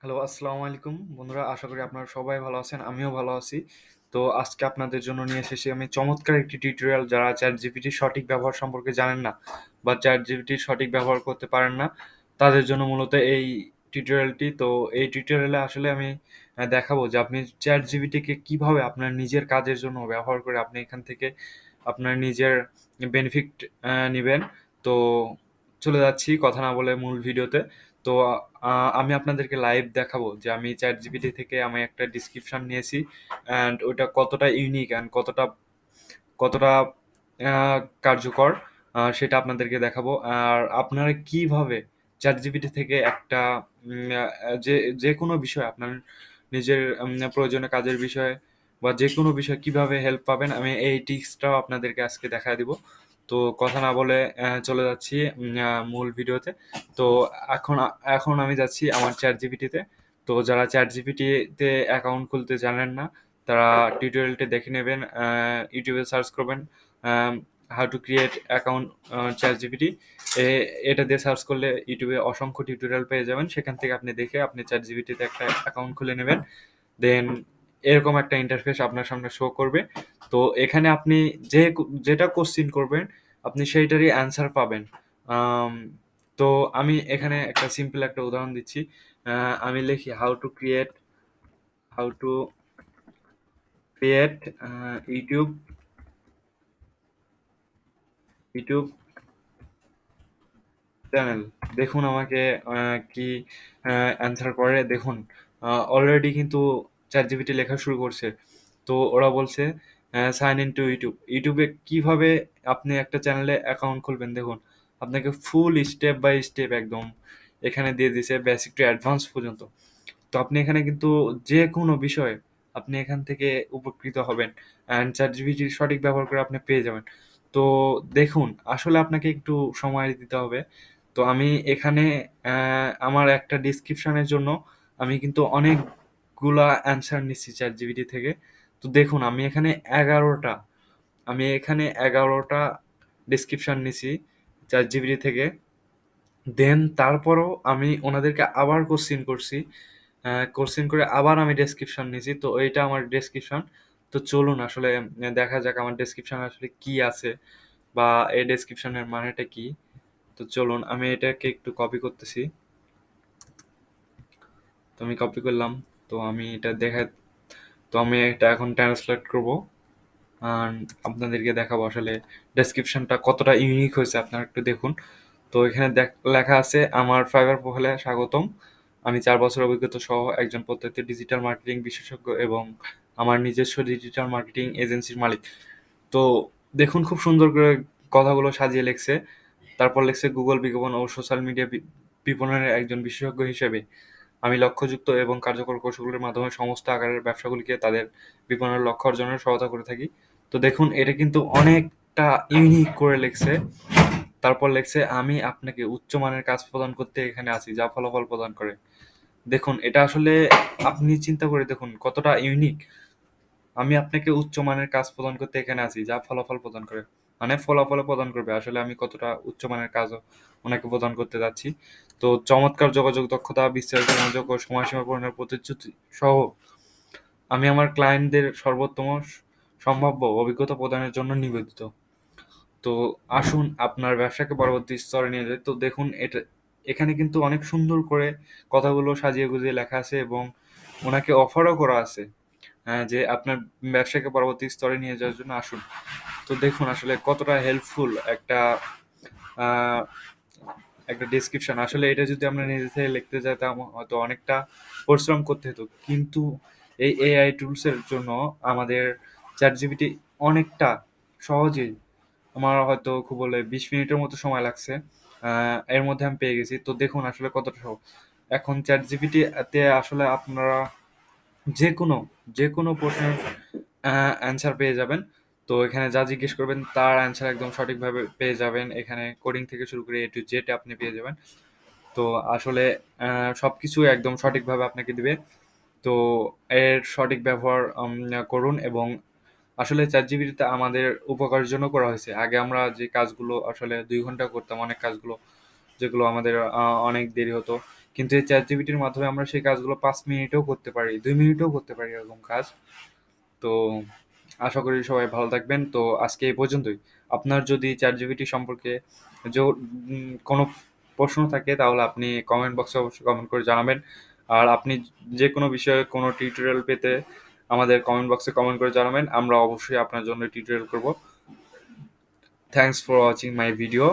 Hello, আসসালামু আলাইকুম বন্ধুরা। আশা করি আপনারা সবাই ভালো আছেন। আমিও ভালো আছি। তো আজকে আপনাদের জন্য নিয়ে এসেছি আমি চমৎকার একটি টিউটোরিয়াল। যারা চ্যাটজিপিটির সঠিক ব্যবহার সম্পর্কে জানেন না বা চ্যাটজিপিটির সঠিক ব্যবহার করতে পারেন না, তাদের জন্য মূলত এই টিউটোরিয়ালটি। তো এই টিউটোরিয়ালে আসলে আমি দেখাবো যে আপনি চ্যাটজিপিটিকে কিভাবে আপনার নিজের কাজের জন্য ব্যবহার করে আপনি এখান থেকে আপনার নিজের বেনিফিট নিবেন। তো চলে যাচ্ছি কথা না বলে মূল ভিডিওতে। তো আমি আপনাদেরকে লাইভ দেখাবো যে আমি চ্যাটজিপিটি থেকে আমি একটা ডিসক্রিপশন নিয়েছি অ্যান্ড ওটা কতটা ইউনিক অ্যান্ড কতটা কতটা কার্যকর, সেটা আপনাদেরকে দেখাবো। আর আপনারা কিভাবে চ্যাটজিপিটি থেকে একটা যে যে কোনো বিষয় আপনার নিজের প্রয়োজনীয় কাজের বিষয়ে বা যে কোনো বিষয় কিভাবে হেল্প পাবেন, আমি এই টিপসটাও আপনাদেরকে আজকে দেখা দিব। তো কথা না বলে চলে যাচ্ছি মূল ভিডিওতে। তো এখন এখন আমি যাচ্ছি আমার চ্যাট জিপিটিতে। তো যারা চ্যাট জিপিটিতে অ্যাকাউন্ট খুলতে জানেন না, তারা টিউটোরিয়ালটি দেখে নেবেন। ইউটিউবে সার্চ করবেন how to create account chat GPT. এটা দিয়ে সার্চ করলে ইউটিউবে অসংখ্য টিউটোরিয়াল পেয়ে যাবেন। সেখান থেকে আপনি দেখে আপনি চ্যাট জিপিটিতে একটা অ্যাকাউন্ট খুলে নেবেন। দেন এরকম একটা ইন্টারফেস আপনার সামনে শো করবে। তো এখানে আপনি যেটা কোশ্চিন করবেন আপনি সেইটারই অ্যান্সার পাবেন। আম, তো আমি এখানে একটা সিম্পল একটা উদাহরণ দিচ্ছি। আমি লিখি how to create YouTube YouTube channel. দেখুন আমাকে কি অ্যান্সার করে দেখুন। অলরেডি কিন্তু চ্যাটজিপিটি লেখা শুরু করছে। তো ওরা বলছে সাইন ইন টু ইউটিউবে কিভাবে আপনি একটা চ্যানেলে অ্যাকাউন্ট খুলবেন। দেখুন আপনাকে ফুল স্টেপ বাই স্টেপ একদম এখানে দিয়ে দিছে, বেসিক টু অ্যাডভান্স পর্যন্ত। তো আপনি এখানে কিন্তু যে কোনো বিষয়ে আপনি এখান থেকে উপকৃত হবেন অ্যান্ড চ্যাটজিপিটির সঠিক ব্যবহার করে আপনি পেয়ে যাবেন। তো দেখুন আসলে আপনাকে একটু সময় দিতে হবে। তো আমি এখানে আমার একটা ডিসক্রিপশনের জন্য আমি কিন্তু অনেকগুলা অ্যান্সার নিচ্ছি চ্যাটজিপিটি থেকে। তো দেখুন আমি এখানে 11টা ডিসক্রিপশন নিছি চ্যাটজিপিটি থেকে। দেন তারপরও আমি ওনাদেরকে আবার কোশ্চিন করছি। কোশ্চিন করে আবার আমি ডেসক্রিপশন নিয়েছি। তো এইটা আমার ডেসক্রিপশন। তো চলুন আসলে দেখা যাক আমার ডেসক্রিপশন আসলে কি আছে বা এই ডেসক্রিপশনের মানেটা কি। তো চলুন আমি এটাকে একটু কপি করতেছি। তো আমি কপি করলাম। তো আমি এটা দেখা তো আমি এটা এখন ট্রান্সলেট করব আর আপনাদেরকে দেখাবো আসলে ডেসক্রিপশনটা কতটা ইউনিক হয়েছে আপনারা একটু দেখুন। তো এখানে লেখা আছে, আমার ফাইবার প্রোফাইলে স্বাগতম। আমি 4 বছর অভিজ্ঞতা সহ একজন প্রত্যেকটি ডিজিটাল মার্কেটিং বিশেষজ্ঞ এবং আমার নিজস্ব ডিজিটাল মার্কেটিং এজেন্সির মালিক। তো দেখুন খুব সুন্দর করে কথাগুলো সাজিয়ে লেখছে। তারপর লেখছে, গুগল বিজ্ঞাপন ও সোশ্যাল মিডিয়া বিপণনের একজন বিশেষজ্ঞ হিসেবে আমি লক্ষ্যযুক্ত এবং কার্যকর কৌশলগুলির মাধ্যমে সমস্ত আকারের ব্যবসাগুলিকে তাদের বিপণনের লক্ষ্য অর্জনের সহায়তা করে থাকি। তো দেখুন এটা কিন্তু অনেকটা ইউনিক করে লেখছে। তারপর লেখছে, আমি আপনাকে উচ্চমানের কাজ প্রদান করতে এখানে আছি যা ফলাফল প্রদান করে। দেখুন এটা আসলে আপনি চিন্তা করে দেখুন কতটা ইউনিক। আমি আপনাকে উচ্চমানের কাজ প্রদান করতে এখানে আছি যা ফলাফল প্রদান করে, মানে ফলাফল প্রদান করবে। আসলে আমি কতটা উচ্চমানের কাজও ওনাকে প্রদান করতে যাচ্ছি। তো চমৎকার যোগাযোগ দক্ষতা, বিস্তারিত মনোযোগ ও সময়সীমা পূরণের প্রতিশ্রুতি সহ আমি আমার ক্লায়েন্টদের সর্বোত্তম সম্ভাব্য অভিজ্ঞতা প্রদানের জন্য নিবেদিত। তো আসুন আপনার ব্যবসাকে পরবর্তী স্তরে নিয়ে যায়। তো দেখুন এখানে কিন্তু অনেক সুন্দর করে কথাগুলো সাজিয়ে গুজিয়ে লেখা আছে এবং ওনাকে অফারও করা আছে যে আপনার ব্যবসাকে পরবর্তী স্তরে নিয়ে যাওয়ার জন্য আসুন। তো দেখুন আসলে কতটা হেল্পফুল আহ, একটা ডেসক্রিপশন। আসলে এটা যদি আমরা নিজে থেকে লিখতে যেতাম হয়তো অনেকটা পরিশ্রম করতে হতো, কিন্তু এই এআই টুলসের জন্য আমাদের চ্যাট জিপিটি অনেকটা সহজেই, আমার হয়তো খুব বলে 20 মিনিটের মতো সময় লাগছে, এর মধ্যে আমি পেয়ে গেছি। তো দেখুন আসলে কতটা সহজ। এখন চ্যাট জিপিটি তে আসলে আপনারা যে কোনো যে কোনো প্রশ্নের অ্যান্সার পেয়ে যাবেন। তো এখানে যা জিজ্ঞেস করবেন তার অ্যান্সার একদম সঠিকভাবে পেয়ে যাবেন। এখানে কোডিং থেকে শুরু করে A to Z আপনি পেয়ে যাবেন। তো আসলে সবকিছু একদম সঠিকভাবে আপনাকে দিবে। তো এর সঠিক ব্যবহার করুন। এবং আসলে চ্যাটজিপিটিতে আমাদের উপকারের জন্য করা হয়েছে। আগে আমরা যে কাজগুলো আসলে 2 ঘন্টা করতাম, অনেক কাজগুলো যেগুলো আমাদের অনেক দেরি হতো, কিন্তু এই চ্যাট জিপিটির মাধ্যমে আমরা সেই কাজগুলো 5 মিনিটেও করতে পারি, 2 মিনিটেও করতে পারি এরকম কাজ। তো আশা করি সবাই ভালো থাকবেন। তো আজকে এই পর্যন্তই। আপনার যদি চ্যাট জিপিটি সম্পর্কে কোনো প্রশ্ন থাকে তাহলে আপনি কমেন্ট বক্সে অবশ্যই কমেন্ট করে জানাবেন। আর আপনি যে কোনো বিষয়ে কোনো টিউটোরিয়াল পেতে আমাদের কমেন্ট বক্সে কমেন্ট করে জানাবেন, আমরা অবশ্যই আপনার জন্য টিউটোরিয়াল করব। Thanks for watching my video.